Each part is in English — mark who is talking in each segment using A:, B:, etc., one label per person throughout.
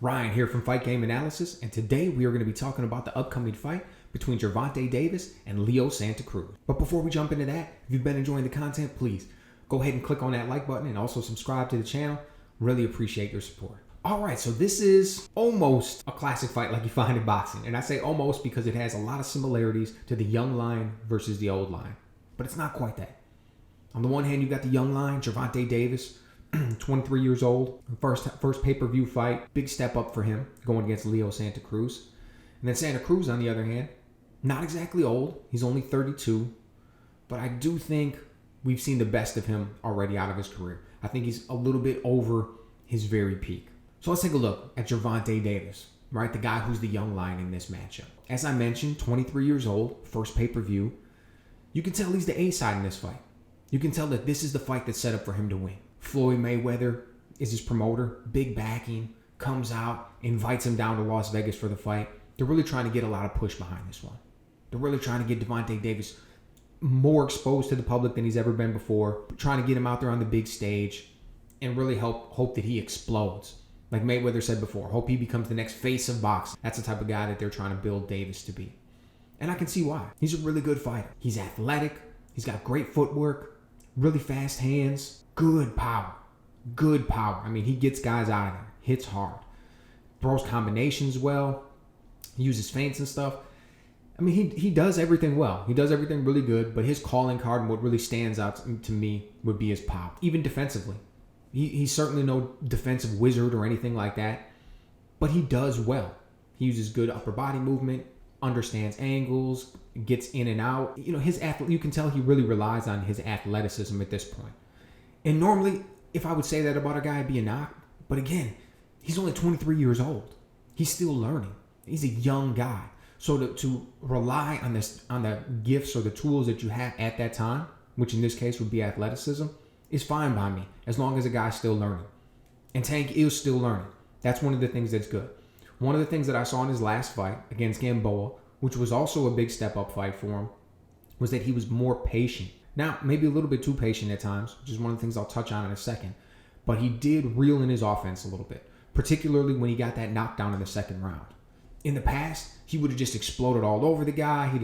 A: Ryan here from Fight Game Analysis, and today we are going to be talking about the upcoming fight between Gervonta Davis and Leo Santa Cruz. But before we jump into that, if you've been enjoying the content, please go ahead and click on that like button and also subscribe to the channel. Really appreciate your support. All right, so this is almost a classic fight like you find in boxing. And I say almost because it has a lot of similarities to the young lion versus the old lion. But it's not quite that. On the one hand, you've got the young lion, Gervonta Davis, 23 years old, first pay-per-view fight, big step up for him going against Leo Santa Cruz. And then Santa Cruz, on the other hand, not exactly old. He's only 32. But I do think we've seen the best of him already out of his career. I think he's a little bit over his very peak. So let's take a look at Gervonta Davis, right? The guy who's the young lion in this matchup. As I mentioned, 23 years old, first pay-per-view. You can tell he's the A-side in this fight. You can tell that this is the fight that's set up for him to win. Floyd Mayweather is his promoter, big backing, comes out, invites him down to Las Vegas for the fight. They're really trying to get a lot of push behind this one. They're really trying to get Gervonta Davis more exposed to the public than he's ever been before, trying to get him out there on the big stage and really hope that he explodes. Like Mayweather said before, hope he becomes the next face of boxing. That's the type of guy that they're trying to build Davis to be. And I can see why. He's a really good fighter. He's athletic. He's got great footwork, really fast hands, good power. Good power. I mean, he gets guys out of there, hits hard, throws combinations well, uses feints and stuff. I mean, he does everything well. He does everything really good, but his calling card and what really stands out to me would be his power, even defensively. He's certainly no defensive wizard or anything like that, but he does well. He uses good upper body movement, understands angles, gets in and out. You know, you can tell he really relies on his athleticism at this point. And normally, if I would say that about a guy, it'd be a knock. But again, he's only 23 years old. He's still learning. He's a young guy. So to rely on the gifts or the tools that you have at that time, which in this case would be athleticism, is fine by me, as long as a guy's still learning. And Tank is still learning. That's one of the things that's good. One of the things that I saw in his last fight against Gamboa, which was also a big step-up fight for him, was that he was more patient. Now, maybe a little bit too patient at times, which is one of the things I'll touch on in a second. But he did reel in his offense a little bit, particularly when he got that knockdown in the second round. In the past, he would have just exploded all over the guy. He'd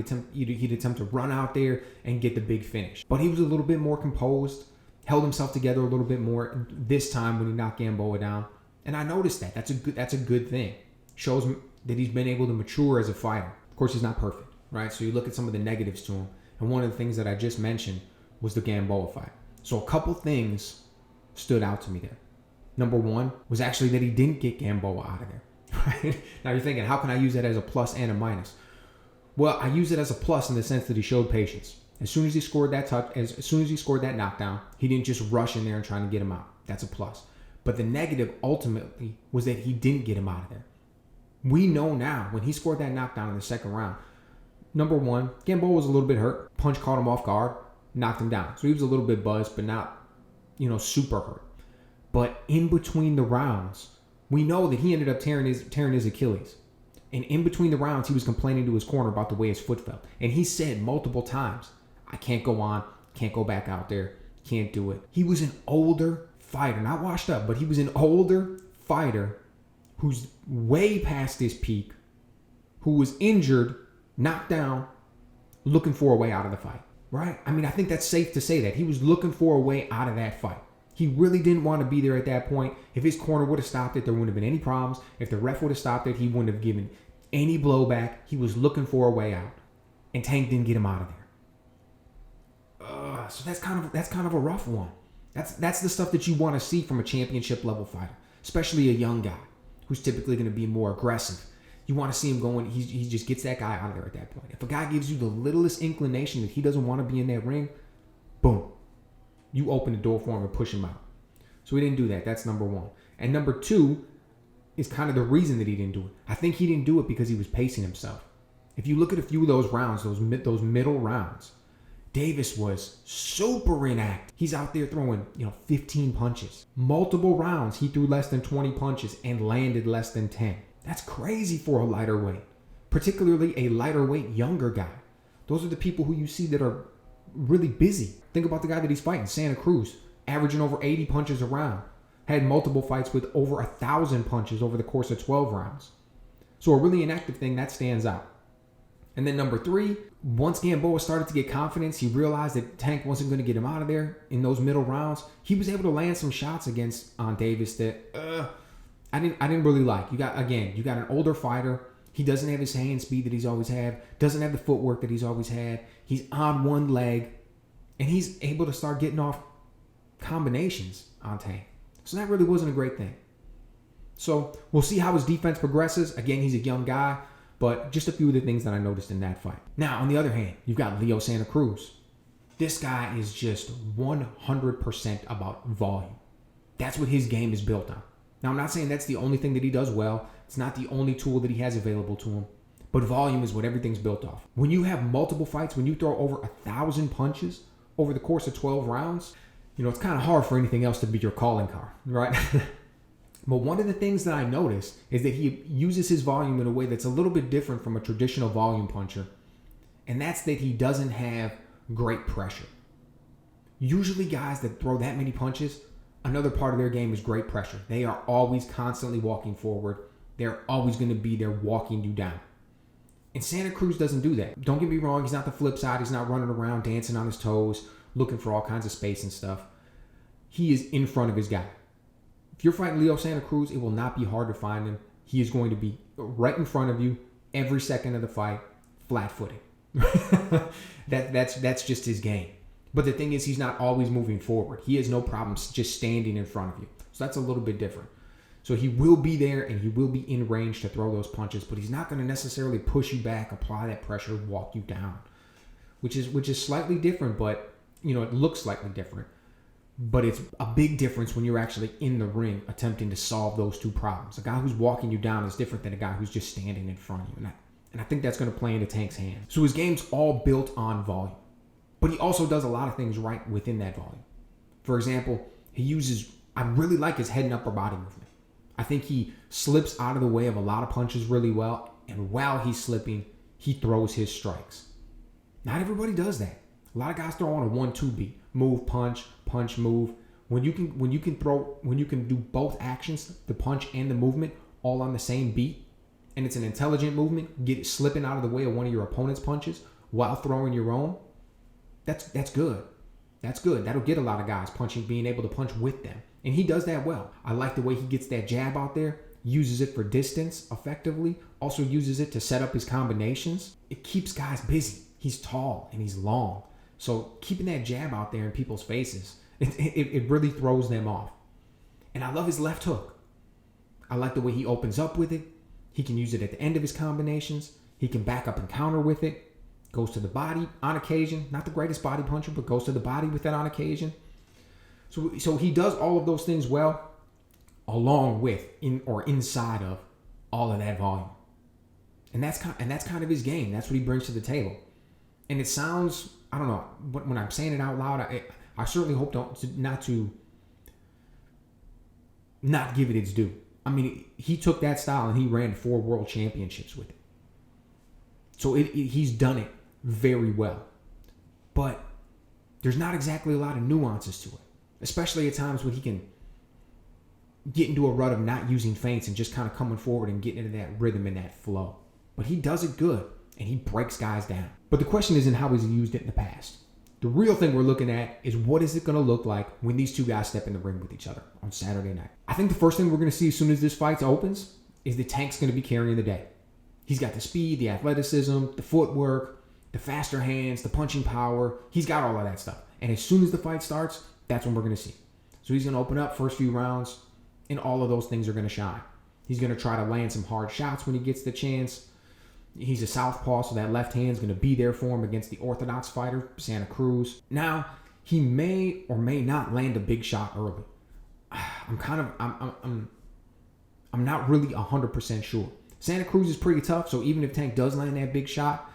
A: attempt to run out there and get the big finish. But he was a little bit more composed, held himself together a little bit more this time when he knocked Gamboa down. And I noticed that. That's a good thing. Shows that he's been able to mature as a fighter. Of course, he's not perfect, right? So you look at some of the negatives to him. And one of the things that I just mentioned was the Gamboa fight. So a couple things stood out to me there. Number one was actually that he didn't get Gamboa out of there. Right? Now you're thinking, how can I use that as a plus and a minus? Well, I use it as a plus in the sense that he showed patience. As soon as he scored that knockdown, he didn't just rush in there and try to get him out. That's a plus. But the negative ultimately was that he didn't get him out of there. We know now when he scored that knockdown in the second round, number one, Gamboa was a little bit hurt. Punch caught him off guard, knocked him down. So he was a little bit buzzed, but not, super hurt. But in between the rounds, we know that he ended up tearing his Achilles. And in between the rounds, he was complaining to his corner about the way his foot felt. And he said multiple times, I can't go on, can't go back out there, can't do it. He was an older fighter, not washed up, but he was an older fighter who's way past his peak, who was injured, knocked down, looking for a way out of the fight, right? I mean, I think that's safe to say that. He was looking for a way out of that fight. He really didn't want to be there at that point. If his corner would have stopped it, there wouldn't have been any problems. If the ref would have stopped it, he wouldn't have given any blowback. He was looking for a way out. And Tank didn't get him out of there. So that's kind of a rough one. That's the stuff that you want to see from a championship level fighter, especially a young guy who's typically going to be more aggressive. You want to see him going, he just gets that guy out of there at that point. If a guy gives you the littlest inclination that he doesn't want to be in that ring, boom, you open the door for him and push him out. So he didn't do that. That's number one. And number two is kind of the reason that he didn't do it. I think he didn't do it because he was pacing himself. If you look at a few of those rounds, those middle rounds, Davis was super inactive. He's out there throwing, 15 punches. Multiple rounds, he threw less than 20 punches and landed less than 10. That's crazy for a lighter weight, particularly a lighter weight younger guy. Those are the people who you see that are really busy. Think about the guy that he's fighting, Santa Cruz, averaging over 80 punches a round. Had multiple fights with over 1,000 punches over the course of 12 rounds. So a really inactive thing, that stands out. And then number 3, once Gamboa started to get confidence, he realized that Tank wasn't going to get him out of there in those middle rounds. He was able to land some shots against Davis that I didn't really like. You got an older fighter. He doesn't have his hand speed that he's always had. Doesn't have the footwork that he's always had. He's on one leg, and he's able to start getting off combinations on Tank. So that really wasn't a great thing. So we'll see how his defense progresses. Again, he's a young guy, but just a few of the things that I noticed in that fight. Now, on the other hand, you've got Leo Santa Cruz. This guy is just 100% about volume. That's what his game is built on. Now, I'm not saying that's the only thing that he does well. It's not the only tool that he has available to him. But volume is what everything's built off. When you have multiple fights, when you throw over 1,000 punches over the course of 12 rounds, it's kind of hard for anything else to be your calling card, right? But one of the things that I noticed is that he uses his volume in a way that's a little bit different from a traditional volume puncher. And that's that he doesn't have great pressure. Usually guys that throw that many punches, another part of their game is great pressure. They are always constantly walking forward. They're always going to be there walking you down. And Santa Cruz doesn't do that. Don't get me wrong, he's not the flip side. He's not running around dancing on his toes, looking for all kinds of space and stuff. He is in front of his guy. If you're fighting Leo Santa Cruz, it will not be hard to find him. He is going to be right in front of you every second of the fight, flat-footed. That's just his game. But the thing is, he's not always moving forward. He has no problem just standing in front of you. So that's a little bit different. So he will be there and he will be in range to throw those punches, but he's not going to necessarily push you back, apply that pressure, walk you down, which is slightly different, but it looks slightly different. But it's a big difference when you're actually in the ring attempting to solve those two problems. A guy who's walking you down is different than a guy who's just standing in front of you. And I think that's going to play into Tank's hand. So his game's all built on volume. But he also does a lot of things right within that volume. For example, I really like his head and upper body movement. I think he slips out of the way of a lot of punches really well. And while he's slipping, he throws his strikes. Not everybody does that. A lot of guys throw on a 1-2 beat. Move, punch, move. When you can do both actions, the punch and the movement, all on the same beat, and it's an intelligent movement, slipping out of the way of one of your opponent's punches while throwing your own, that's good. That's good. That'll get a lot of guys being able to punch with them. And he does that well. I like the way he gets that jab out there, uses it for distance effectively, also uses it to set up his combinations. It keeps guys busy. He's tall and he's long. So keeping that jab out there in people's faces, it really throws them off. And I love his left hook. I like the way he opens up with it. He can use it at the end of his combinations. He can back up and counter with it. Goes to the body on occasion. Not the greatest body puncher, but goes to the body with that on occasion. So he does all of those things well, along with inside of all of that volume. And that's kind of his game. That's what he brings to the table. And it sounds, I don't know, when I'm saying it out loud, I certainly hope not give it its due. I mean, he took that style and he ran 4 world championships with it. So he's done it very well. But there's not exactly a lot of nuances to it, especially at times when he can get into a rut of not using feints and just kind of coming forward and getting into that rhythm and that flow. But he does it good, and he breaks guys down. But the question isn't how he's used it in the past. The real thing we're looking at is what is it going to look like when these two guys step in the ring with each other on Saturday night. I think the first thing we're going to see as soon as this fight opens is the Tank's going to be carrying the day. He's got the speed, the athleticism, the footwork, the faster hands, the punching power. He's got all of that stuff. And as soon as the fight starts, that's when we're going to see. So he's going to open up first few rounds, and all of those things are going to shine. He's going to try to land some hard shots when he gets the chance. He's a southpaw, so that left hand is going to be there for him against the orthodox fighter, Santa Cruz. Now, he may or may not land a big shot early. I'm not really 100% sure. Santa Cruz is pretty tough, so even if Tank does land that big shot,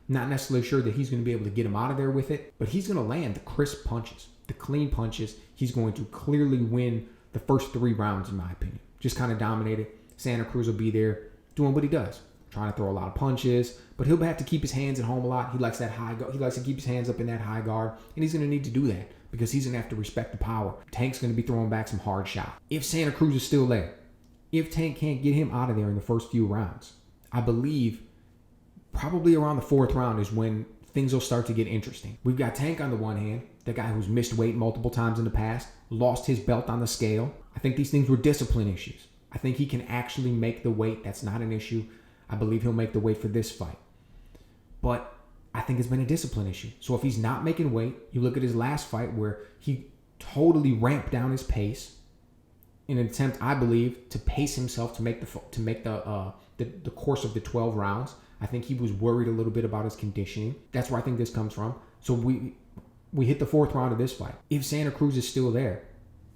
A: not necessarily sure that he's going to be able to get him out of there with it, but he's going to land the crisp punches, the clean punches. He's going to clearly win the first 3 rounds, in my opinion. Just kind of dominate it. Santa Cruz will be there doing what he does. trying to throw a lot of punches, but he'll have to keep his hands at home a lot. He likes that high guard. He likes to keep his hands up in that high guard, and he's going to need to do that because he's going to have to respect the power. Tank's going to be throwing back some hard shots. If Santa Cruz is still there, if Tank can't get him out of there in the first few rounds, I believe probably around the 4th round is when things will start to get interesting. We've got Tank on the one hand, the guy who's missed weight multiple times in the past, lost his belt on the scale. I think these things were discipline issues. I think he can actually make the weight. That's not an issue. I believe he'll make the weight for this fight. But I think it's been a discipline issue. So if he's not making weight, you look at his last fight where he totally ramped down his pace in an attempt, I believe, to pace himself to make the course of the 12 rounds. I think he was worried a little bit about his conditioning. That's where I think this comes from. So we hit the 4th round of this fight. If Santa Cruz is still there,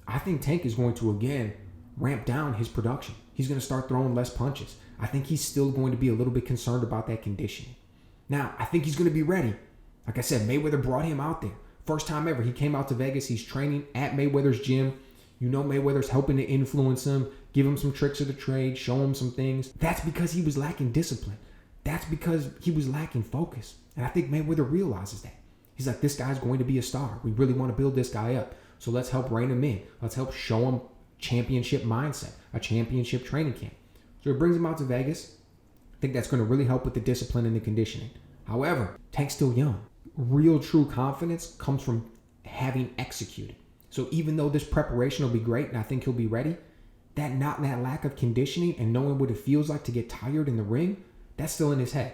A: I think Tank is going to again ramp down his production. He's going to start throwing less punches. I think he's still going to be a little bit concerned about that conditioning. Now, I think he's going to be ready. Like I said, Mayweather brought him out there. First time ever. He came out to Vegas. He's training at Mayweather's gym. You know Mayweather's helping to influence him, give him some tricks of the trade, show him some things. That's because he was lacking discipline. That's because he was lacking focus. And I think Mayweather realizes that. He's like, this guy's going to be a star. We really want to build this guy up. So let's help rein him in. Let's help show him championship mindset, a championship training camp. So it brings him out to Vegas. I think that's going to really help with the discipline and the conditioning. However, Tank's still young. Real true confidence comes from having executed. So even though this preparation will be great and I think he'll be ready, that lack of conditioning and knowing what it feels like to get tired in the ring, that's still in his head.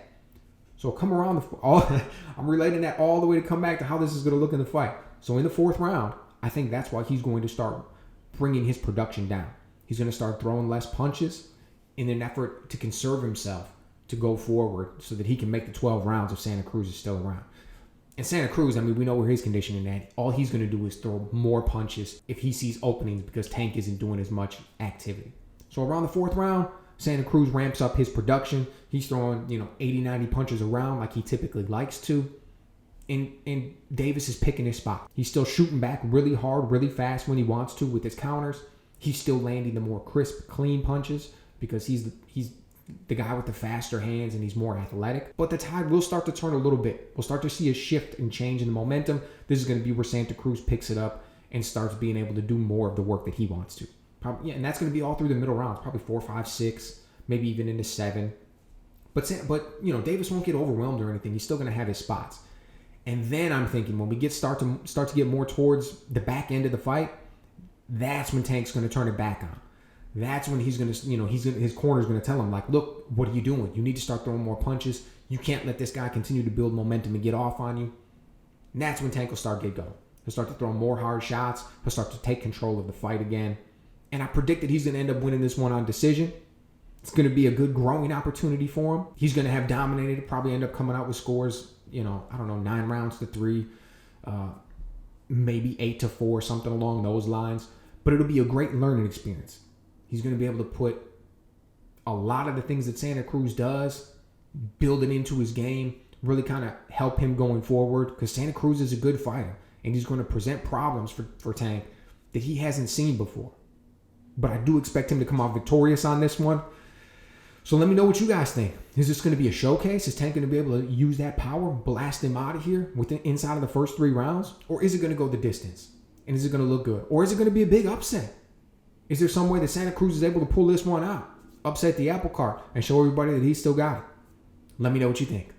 A: So come around, I'm relating that all the way to come back to how this is going to look in the fight. So in the 4th round, I think that's why he's going to start bringing his production down. He's going to start throwing less punches in an effort to conserve himself to go forward so that he can make the 12 rounds if Santa Cruz is still around. And Santa Cruz, I mean, we know where his conditioning at. All he's going to do is throw more punches if he sees openings because Tank isn't doing as much activity. So around the 4th round, Santa Cruz ramps up his production. He's throwing, 80, 90 punches around like he typically likes to. And Davis is picking his spot. He's still shooting back really hard, really fast when he wants to with his counters. He's still landing the more crisp, clean punches because he's the guy with the faster hands and he's more athletic. But the tide will start to turn a little bit. We'll start to see a shift and change in the momentum. This is going to be where Santa Cruz picks it up and starts being able to do more of the work that he wants to. Probably, and that's going to be all through the middle rounds, probably 4, 5, 6, maybe even into 7. But Davis won't get overwhelmed or anything. He's still going to have his spots. And then I'm thinking when we start to get more towards the back end of the fight, that's when Tank's going to turn it back on. That's when he's going to, his corner's going to tell him, like, look, what are you doing? You need to start throwing more punches. You can't let this guy continue to build momentum and get off on you. And that's when Tank will start to get going. He'll start to throw more hard shots. He'll start to take control of the fight again. And I predict that he's going to end up winning this one on decision. It's going to be a good growing opportunity for him. He's going to have dominated, probably end up coming out with scores, 9 rounds to 3, maybe 8-4, something along those lines. But it'll be a great learning experience. He's going to be able to put a lot of the things that Santa Cruz does, build it into his game, really kind of help him going forward because Santa Cruz is a good fighter and he's going to present problems for Tank that he hasn't seen before. But I do expect him to come out victorious on this one. So let me know what you guys think. Is this going to be a showcase? Is Tank going to be able to use that power, blast him out of here inside of the first 3 rounds? Or is it going to go the distance? And is it going to look good? Or is it going to be a big upset? Is there some way that Santa Cruz is able to pull this one out, upset the apple cart, and show everybody that he's still got it? Let me know what you think.